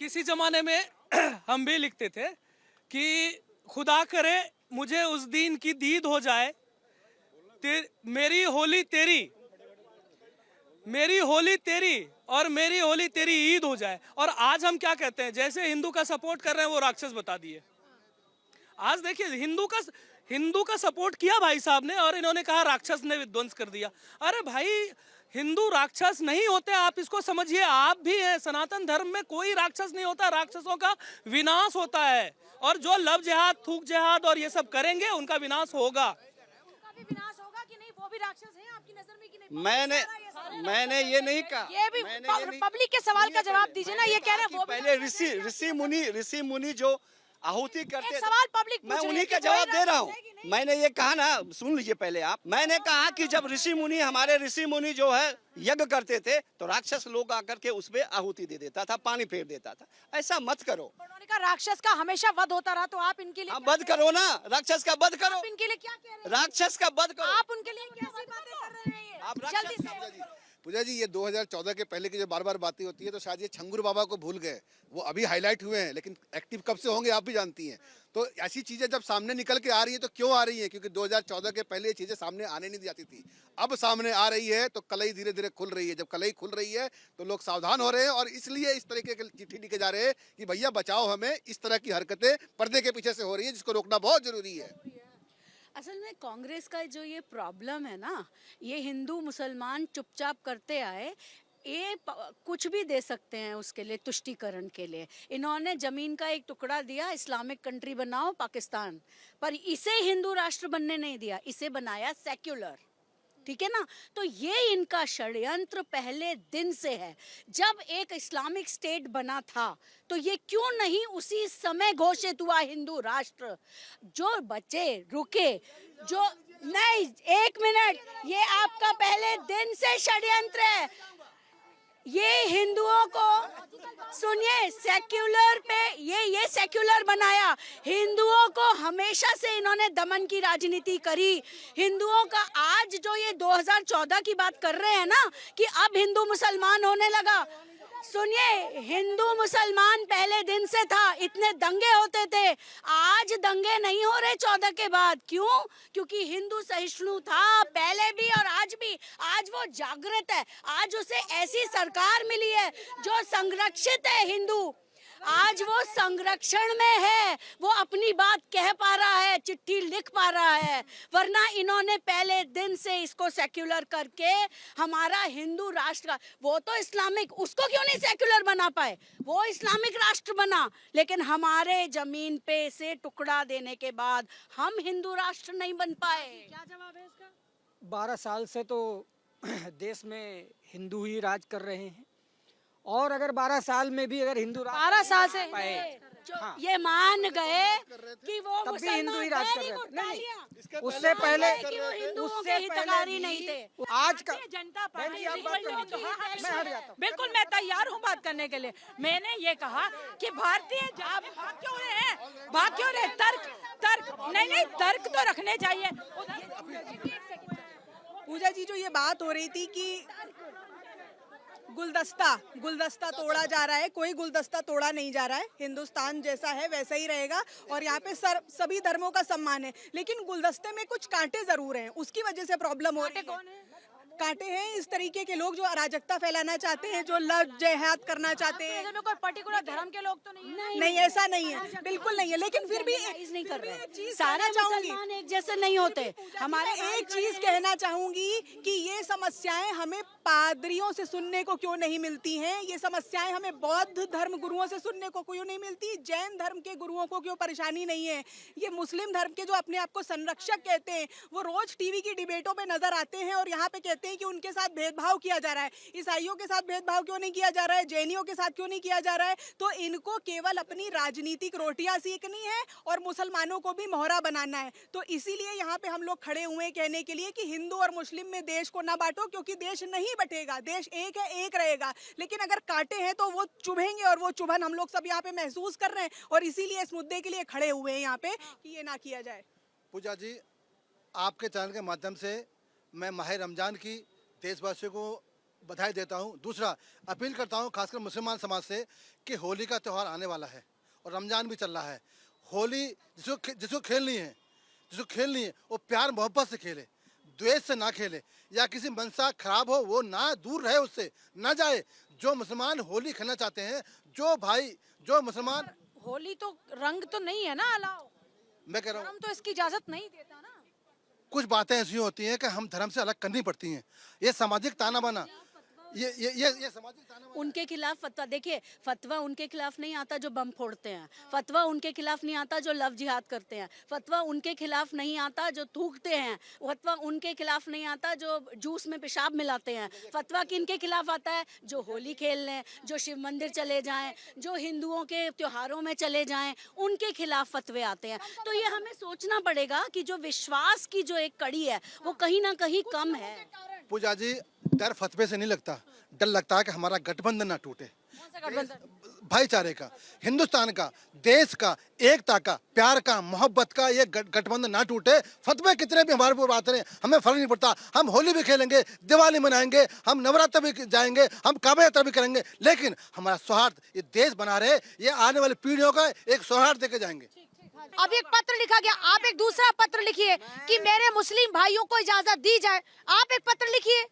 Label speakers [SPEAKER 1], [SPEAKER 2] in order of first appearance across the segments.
[SPEAKER 1] किसी जमाने में हम भी लिखते थे कि खुदा करे मुझे उस दिन की दीद हो जाए, मेरी होली तेरी, मेरी होली तेरी और मेरी होली तेरी ईद हो जाए। और आज हम क्या कहते हैं, जैसे हिंदू का सपोर्ट कर रहे हैं वो राक्षस बता दिए। आज देखिए हिंदू का सपोर्ट किया भाई साहब ने और इन्होंने कहा राक्षस ने विध्वंस कर दिया। अरे भाई, हिंदू राक्षस नहीं होते, आप इसको समझिए। आप भी हैं, सनातन धर्म में कोई राक्षस नहीं होता, राक्षसों का विनाश होता है। और जो लव जिहाद, थूक जिहाद और ये सब करेंगे उनका विनाश होगा।
[SPEAKER 2] उनका भी विनाश होगा कि नहीं? वो भी राक्षस हैं आपकी नजर में कि नहीं?
[SPEAKER 3] मैंने ये नहीं कहा।
[SPEAKER 2] ये भी पब्लिक के सवाल का जवाब दीजिए ना। ये कह रहे हैं वो
[SPEAKER 3] पहले ऋषि मुनि जो आहुति करते थे,
[SPEAKER 2] सवाल पब्लिक
[SPEAKER 3] मैं उन्हीं का जवाब दे रहा हूँ। मैंने ये कहा ना, सुन लीजिए पहले आप। मैंने कहा कि जब हमारे ऋषि मुनि जो है यज्ञ करते थे तो राक्षस लोग आकर के उसमें आहुति दे देता था, पानी फेर देता था। ऐसा मत करो।
[SPEAKER 2] उन्होंने कहा राक्षस का हमेशा वध होता रहा, तो आप इनके लिए
[SPEAKER 3] आप वध करो ना, राक्षस का वध करो।
[SPEAKER 2] आप इनके लिए क्या कह रहे हैं?
[SPEAKER 3] राक्षस का वध करो।
[SPEAKER 2] आप उनके लिए कैसी बातें कर रहे हैं?
[SPEAKER 3] आप
[SPEAKER 2] जल्दी से।
[SPEAKER 4] पूजा जी, ये 2014 के पहले की जो बार बार बातें होती है, तो शायद ये छंगुर बाबा को भूल गए। वो अभी हाईलाइट हुए हैं, लेकिन एक्टिव कब से होंगे आप भी जानती हैं। तो ऐसी चीजें जब सामने निकल के आ रही है तो क्यों आ रही है? क्योंकि 2014 के पहले ये चीजें सामने आने नहीं जाती थी। अब सामने आ रही है तो कलई धीरे धीरे खुल रही है। जब कलई खुल रही है तो लोग सावधान हो रहे हैं और इसलिए इस तरीके की चिट्ठी लिखे जा रहे हैं कि भैया बचाओ हमें। इस तरह की हरकतें पर्दे के पीछे से हो रही है, जिसको रोकना बहुत जरूरी है।
[SPEAKER 5] असल में कांग्रेस का जो ये प्रॉब्लम है ना, ये हिंदू मुसलमान चुपचाप करते आए, ये कुछ भी दे सकते हैं उसके लिए, तुष्टीकरण के लिए। इन्होंने जमीन का एक टुकड़ा दिया, इस्लामिक कंट्री बनाओ पाकिस्तान, पर इसे हिंदू राष्ट्र बनने नहीं दिया, इसे बनाया सेक्युलर। ठीक है ना? तो ये इनका षड्यंत्र पहले दिन से है। जब एक इस्लामिक स्टेट बना था तो ये क्यों नहीं उसी समय घोषित हुआ हिंदू राष्ट्र? जो बचे रुके, जो नहीं, एक मिनट, ये आपका पहले दिन से षड्यंत्र है। ये हिंदुओं को सुनिए, सेक्युलर पे ये सेक्युलर बनाया। हिंदुओं को हमेशा से इन्होंने दमन की राजनीति करी। हिंदुओं का आज जो ये 2014 की बात कर रहे हैं ना कि अब हिंदू मुसलमान होने लगा, सुनिए, हिंदू मुसलमान पहले दिन से था। इतने दंगे होते थे, आज दंगे नहीं हो रहे 14 के बाद। क्यों? क्योंकि हिंदू सहिष्णु था पहले भी और आज भी। आज वो जागृत है, आज उसे ऐसी सरकार मिली है जो संरक्षित है हिंदू। आज वो संरक्षण में है, वो अपनी बात कह पा रहा है, चिट्ठी लिख पा रहा है। वरना इन्होंने पहले दिन से इसको सेक्युलर करके हमारा हिंदू राष्ट्र का, वो तो इस्लामिक, उसको क्यों नहीं सेक्युलर बना पाए? वो इस्लामिक राष्ट्र बना, लेकिन हमारे जमीन पे से टुकड़ा देने के बाद हम हिंदू राष्ट्र नहीं बन पाए।
[SPEAKER 2] क्या जवाब है इसका?
[SPEAKER 6] 12 साल से तो देश में हिंदू ही राज कर रहे हैं, और अगर 12 साल में भी अगर हिंदू
[SPEAKER 2] 12 साल से
[SPEAKER 6] हाँ,
[SPEAKER 2] ये मान गए कि वो
[SPEAKER 6] तब भी हिंदू ही राज कर रहे थे। नहीं, उससे
[SPEAKER 2] उससे
[SPEAKER 6] पहले
[SPEAKER 2] उससे हितकारी नहीं थे।
[SPEAKER 6] आज का
[SPEAKER 7] जनता पार्टी
[SPEAKER 6] आप बात कर लीजिए, मैं हट जाता हूँ।
[SPEAKER 7] बिल्कुल, मैं तैयार हूँ बात करने के लिए। मैंने ये कहा कि भारतीय भाग क्यों रहे हैं, भाग क्यों रहे? तर्क नहीं, तर्क तो रखने चाहिए।
[SPEAKER 8] पूजा जी, जो ये बात हो रही थी कि गुलदस्ता तोड़ा जा रहा है, कोई गुलदस्ता तोड़ा नहीं जा रहा है। हिंदुस्तान जैसा है वैसा ही रहेगा और यहाँ पे सभी धर्मों का सम्मान है। लेकिन गुलदस्ते में कुछ कांटे जरूर हैं, उसकी वजह से प्रॉब्लम हो रही है। कांटे हैं इस तरीके के लोग जो अराजकता फैलाना चाहते हैं, जो लव जिहाद करना चाहते हैं।
[SPEAKER 2] कोई पर्टिकुलर धर्म के लोग तो नहीं?
[SPEAKER 8] नहीं, ऐसा नहीं है, बिल्कुल नहीं है। लेकिन फिर भी
[SPEAKER 5] नहीं कर रहे हैं।
[SPEAKER 8] सारे
[SPEAKER 5] मुसलमान एक जैसे नहीं होते।
[SPEAKER 8] हमारे एक चीज कहना चाहूंगी कि ये समस्याएं हमें पादरियों से सुनने को क्यों नहीं मिलती हैं? ये समस्याएं हमें बौद्ध धर्म गुरुओं से सुनने को क्यों नहीं मिलती? जैन धर्म के गुरुओं को क्यों परेशानी नहीं है? ये मुस्लिम धर्म के जो अपने आप को संरक्षक कहते हैं, वो रोज टीवी की डिबेटों पे नजर आते हैं और यहाँ पे कहते हैं कि उनके साथ भेदभाव किया जा रहा है। ईसाइयों के साथ भेदभाव क्यों नहीं किया जा रहा है? जैनियों के साथ क्यों नहीं किया जा रहा है? तो इनको केवल अपनी राजनीतिक रोटियां सेकनी है और मुसलमानों को भी मोहरा बनाना है। तो इसीलिए यहाँ पे हम लोग खड़े हुए हैं कहने के लिए कि हिंदू और मुस्लिम में देश को ना बांटो, क्योंकि देश नहीं बटेगा, देश एक है, एक रहेगा। लेकिन अगर कांटे हैं तो वो चुभेंगे और वो चुभन हम लोग सब यहाँ पे महसूस कर रहे हैं और इसीलिए इस मुद्दे के लिए खड़े हुए हैं यहाँ पे कि ये ना किया जाए।
[SPEAKER 4] पूजा जी, आपके चैनल के माध्यम से मैं माह रमजान की देशवासियों को बधाई देता हूँ। दूसरा, अपील करता हूँ खासकर मुसलमान समाज से कि होली का त्यौहार आने वाला है और रमजान भी चल रहा है। होली जिसको खेलनी है वो प्यार मोहब्बत से खेले, द्वेष से ना खेले, या किसी मनसा खराब हो वो ना, दूर रहे, उससे ना जाए। जो मुसलमान होली खेलना चाहते हैं, जो मुसलमान,
[SPEAKER 2] होली तो रंग तो नहीं है ना अलाउ,
[SPEAKER 4] मैं कह रहा हूँ
[SPEAKER 2] हम तो इसकी इजाजत नहीं देता ना।
[SPEAKER 4] कुछ बातें ऐसी होती हैं कि हम धर्म से अलग करनी पड़ती हैं। ये सामाजिक ताना बाना, ये सामाजिक ताना बाना।
[SPEAKER 5] उनके खिलाफ फतवा, देखिए फतवा उनके खिलाफ नहीं आता जो बम फोड़ते हैं, फतवा उनके खिलाफ नहीं आता जो लव जिहाद करते हैं, फतवा उनके खिलाफ नहीं आता जो थूकते हैं, फतवा उनके खिलाफ नहीं आता जो जूस में पेशाब मिलाते हैं। फतवा किनके खिलाफ आता है? जो होली खेल लें, जो शिव मंदिर चले जाएं, जो हिंदुओं के त्योहारों में चले जाएं, उनके खिलाफ फतवे आते हैं। तो ये हमें सोचना पड़ेगा कि जो विश्वास की जो एक कड़ी है वो कहीं ना कहीं कम है।
[SPEAKER 4] पूजा जी, डर फतवे से नहीं लगता, डर लगता है कि हमारा गठबंधन ना टूटे, भाईचारे का, हिंदुस्तान का, देश का, एकता का, प्यार का, मोहब्बत का ये गठबंधन ना टूटे। फतवे कितने भी हमारे ऊपर आते रहे, हमें फर्क नहीं पड़ता। हम होली भी खेलेंगे, दिवाली मनाएंगे, हम नवरात्र भी जाएंगे, हम काबा यात्रा भी करेंगे, लेकिन हमारा सौहार्द, ये देश बना रहे, ये आने वाली पीढ़ियों का एक सौहार्द देके जाएंगे।
[SPEAKER 2] अब एक पत्र लिखा गया, आप एक दूसरा पत्र लिखिए कि मेरे मुस्लिम भाइयों को इजाजत दी जाए। आप एक पत्र लिखिए,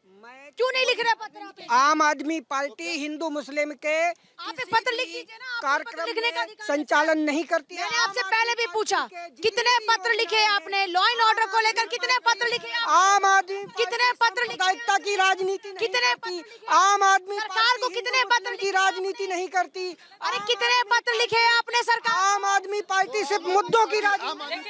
[SPEAKER 2] क्यों नहीं लिख रहे पत्र आप?
[SPEAKER 6] आम आदमी पार्टी हिंदू मुस्लिम के
[SPEAKER 2] आप एक पत्र लिख दीजिए ना, आपको पत्र
[SPEAKER 6] कार्यक्रम
[SPEAKER 2] लिखने का
[SPEAKER 6] में
[SPEAKER 2] अधिकार
[SPEAKER 6] संचालन नहीं करती है।
[SPEAKER 2] मैंने आपसे पहले भी पूछा, कितने पत्र लिखे आपने लॉ एंड ऑर्डर को लेकर? कितने पत्र लिखे आप?
[SPEAKER 6] आम आदमी
[SPEAKER 2] कितने पत्र लिखे?
[SPEAKER 6] सांप्रदायिकता की राजनीति नहीं
[SPEAKER 2] कितने
[SPEAKER 6] करती।
[SPEAKER 2] पत्र लिखे?
[SPEAKER 6] आम आदमी
[SPEAKER 2] सरकार को
[SPEAKER 6] पार्टी
[SPEAKER 2] कितने
[SPEAKER 6] हिंदू
[SPEAKER 2] पत्र
[SPEAKER 6] मुस्लिम की
[SPEAKER 2] लिखे?
[SPEAKER 6] राजनीति नहीं करती।
[SPEAKER 2] अरे कितने पत्र लिखे आपने सरकार?
[SPEAKER 6] आम आदमी पार्टी सिर्फ मुद्दों की राजनीति।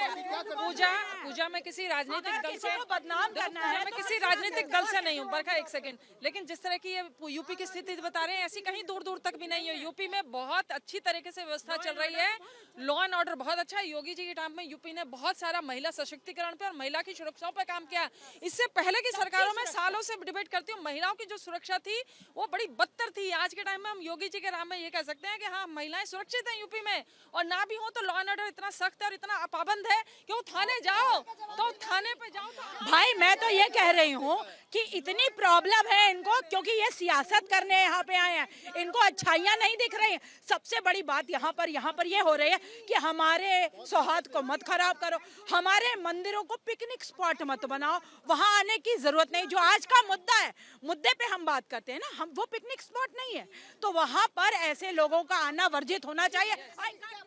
[SPEAKER 7] पूजा में किसी राजनीतिक दल से बदनाम करना है, मैं किसी राजनीतिक दल से नहीं हूँ। बरखा एक सेकंड, लेकिन जिस तरह की ये यूपी की स्थिति बता रहे हैं, ऐसी कहीं दूर दूर तक भी नहीं है। यूपी में बहुत अच्छी तरीके से व्यवस्था चल रही है, लॉ एंड ऑर्डर बहुत अच्छा है। योगी जी के टाइम में यूपी ने बहुत सारा महिला सशक्तिकरण पे और महिला की सुरक्षा पे काम किया। इससे पहले की सरकारों में सालों से डिबेट करती हूँ, महिलाओं की जो सुरक्षा थी वो बड़ी बदतर थी। आज के टाइम में हम योगी जी के राह में ये कह सकते हैं कि हाँ, महिलाएं सुरक्षित हैं यूपी में, और ना भी हो तो लॉ एंड ऑर्डर इतना सख्त है और इतना पाबंद है कि वो थाने जाओ तो थाने पे जाओ तो
[SPEAKER 9] भाई मैं तो ये कह रही हूँ कि इतनी प्रॉब्लम है इनको, क्योंकि ये सियासत करने यहाँ पे आए हैं, इनको अच्छाइयाँ नहीं दिख रही हैं। सबसे बड़ी बात यहाँ पर ये हो रही है कि हमारे सौहार्द को मत खराब करो, हमारे मंदिरों को पिकनिक स्पॉट मत बनाओ, वहाँ आने की जरूरत नहीं। जो आज का मुद्दा है, मुद्दे पे हम बात करते हैं ना, हम वो पिकनिक स्पॉट नहीं है, तो वहाँ पर ऐसे लोगों का आना वर्जित होना चाहिए।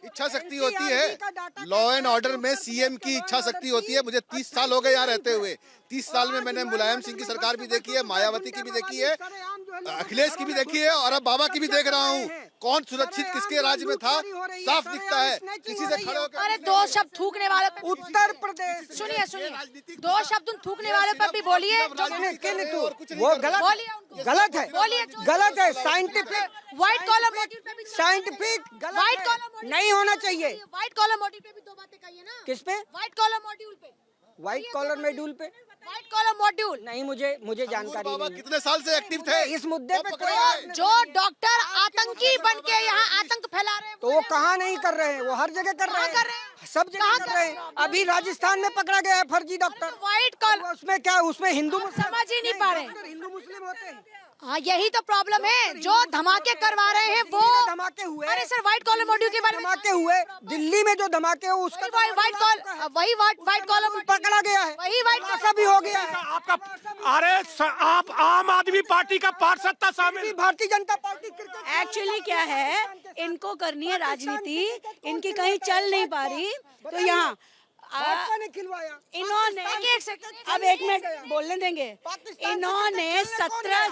[SPEAKER 4] इच्छा शक्ति होती है, लॉ एंड ऑर्डर में सीएम की इच्छा शक्ति होती है। मुझे 30 साल हो गए यहाँ रहते हुए। 30 साल में मैंने मुलायम सिंह की सरकार भी देखी है, मायावती की भी देखी है, अखिलेश की भी देखी है, और अब बाबा की भी देख रहा हूँ। कौन सुरक्षित किसके राज्य में था साफ दिखता है। किसी से खड़े होकर
[SPEAKER 2] अरे दो शब्द थूकने वालों पे
[SPEAKER 6] उत्तर प्रदेश
[SPEAKER 2] सुनिए, दो शब्द उन थूकने वालों पर भी बोलिए।
[SPEAKER 6] वो गलत
[SPEAKER 2] बोलिए उनको।
[SPEAKER 6] गलत है,
[SPEAKER 2] बोलिए।
[SPEAKER 6] गलत है। साइंटिफिक
[SPEAKER 2] व्हाइट कॉलर मोटिव पे भी
[SPEAKER 6] साइंटिफिक
[SPEAKER 2] व्हाइट कॉलर
[SPEAKER 6] नहीं होना चाहिए।
[SPEAKER 2] व्हाइट कॉलर मोटिव पे भी दो बातें कहिए ना।
[SPEAKER 6] किस पे?
[SPEAKER 2] व्हाइट कॉलर मॉड्यूल पे।
[SPEAKER 6] व्हाइट कॉलर मॉड्यूल पे
[SPEAKER 2] व्हाइट कॉलर मॉड्यूल
[SPEAKER 6] नहीं, मुझे जानकारी
[SPEAKER 4] बाबा
[SPEAKER 6] नहीं है।
[SPEAKER 4] कितने साल से एक्टिव थे
[SPEAKER 6] इस मुद्दे पे
[SPEAKER 4] पकड़े गए।
[SPEAKER 2] जो डॉक्टर आतंकी बन के यहाँ आतंक फैला रहे हैं,
[SPEAKER 6] तो वो कहाँ नहीं कर रहे हैं, वो हर जगह कर रहे
[SPEAKER 2] कर रहे
[SPEAKER 6] हैं,
[SPEAKER 2] हैं?
[SPEAKER 6] सब जगह कर रहे हैं। अभी राजस्थान में पकड़ा गया है फर्जी डॉक्टर।
[SPEAKER 2] व्हाइट कॉलर
[SPEAKER 6] उसमें क्या, उसमें हिंदू मुस्लिम
[SPEAKER 2] समझ ही नहीं पा रहे।
[SPEAKER 6] डॉक्टर हिंदू मुस्लिम होते हैं।
[SPEAKER 2] हाँ, यही तो प्रॉब्लम है। जो धमाके करवा रहे हैं वो
[SPEAKER 6] धमाके हुए,
[SPEAKER 2] अरे सर व्हाइट कॉलर मॉड्यूल के बारे में
[SPEAKER 6] धमाके हुए दिल्ली में, जो धमाके हुए उसका
[SPEAKER 2] व्हाइट कॉलर वही व्हाइट कॉलर
[SPEAKER 6] पकड़ा गया है,
[SPEAKER 2] वही व्हाइट
[SPEAKER 6] ऐसा भी हो गया है।
[SPEAKER 1] आपका अरे आप आम आदमी पार्टी का पार्षद था शामिल।
[SPEAKER 6] Bharatiya Janata party cricket
[SPEAKER 5] actually क्या है, इनको करनी है राजनीति, इनकी कहीं चल नहीं पा रही, तो यहाँ
[SPEAKER 6] भाजपा ने खिलवाया।
[SPEAKER 5] इन्होंने अब एक मिनट बोलने देंगे। इन्होंने 17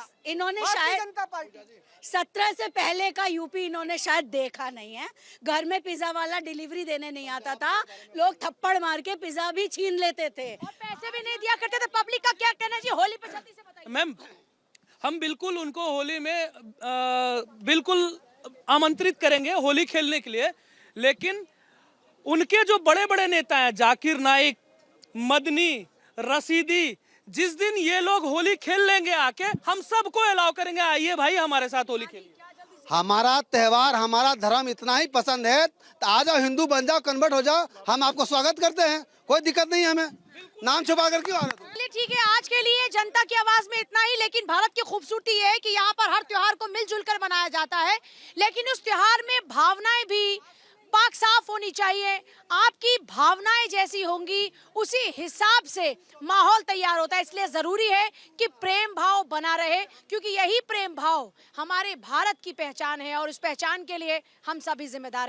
[SPEAKER 5] शायद
[SPEAKER 6] जनता पार्टी
[SPEAKER 5] 17 से पहले का यूपी इन्होंने शायद देखा नहीं है। घर में पिज्जा वाला डिलीवरी देने नहीं आता था, लोग थप्पड़ मार के पिज्जा भी छीन लेते थे
[SPEAKER 2] और पैसे भी नहीं दिया करते थे। पब्लिक का क्या कहना चाहिए होली पे, जल्दी से बताइए।
[SPEAKER 1] मैम, हम बिल्कुल उनको होली में बिल्कुल आमंत्रित करेंगे होली खेलने के लिए, लेकिन उनके जो बड़े बड़े नेता हैं, जाकिर नाइक, मदनी, रशीदी, जिस दिन ये लोग होली खेल लेंगे आके, हम सबको अलाउ करेंगे, आइए भाई हमारे साथ होली खेलिए।
[SPEAKER 10] हमारा त्योहार, हमारा धर्म इतना ही पसंद है तो आ जाओ, हिंदू बन जाओ, कन्वर्ट हो जाओ, हम आपको स्वागत करते हैं, कोई दिक्कत नहीं है हमें। नाम छुपा कर क्यों आ रहे हो?
[SPEAKER 2] चलिए ठीक है, आज के लिए जनता की आवाज में इतना ही। लेकिन भारत की खूबसूरती है कि यहाँ पर हर त्योहार को मिलजुल कर मनाया जाता है, लेकिन उस त्योहार में भावनाएं भी पाक साफ होनी चाहिए। आपकी भावनाएं जैसी होंगी उसी हिसाब से माहौल तैयार होता है। इसलिए जरूरी है कि प्रेम भाव बना रहे, क्योंकि यही प्रेम भाव हमारे भारत की पहचान है और इस पहचान के लिए हम सभी जिम्मेदार हैं।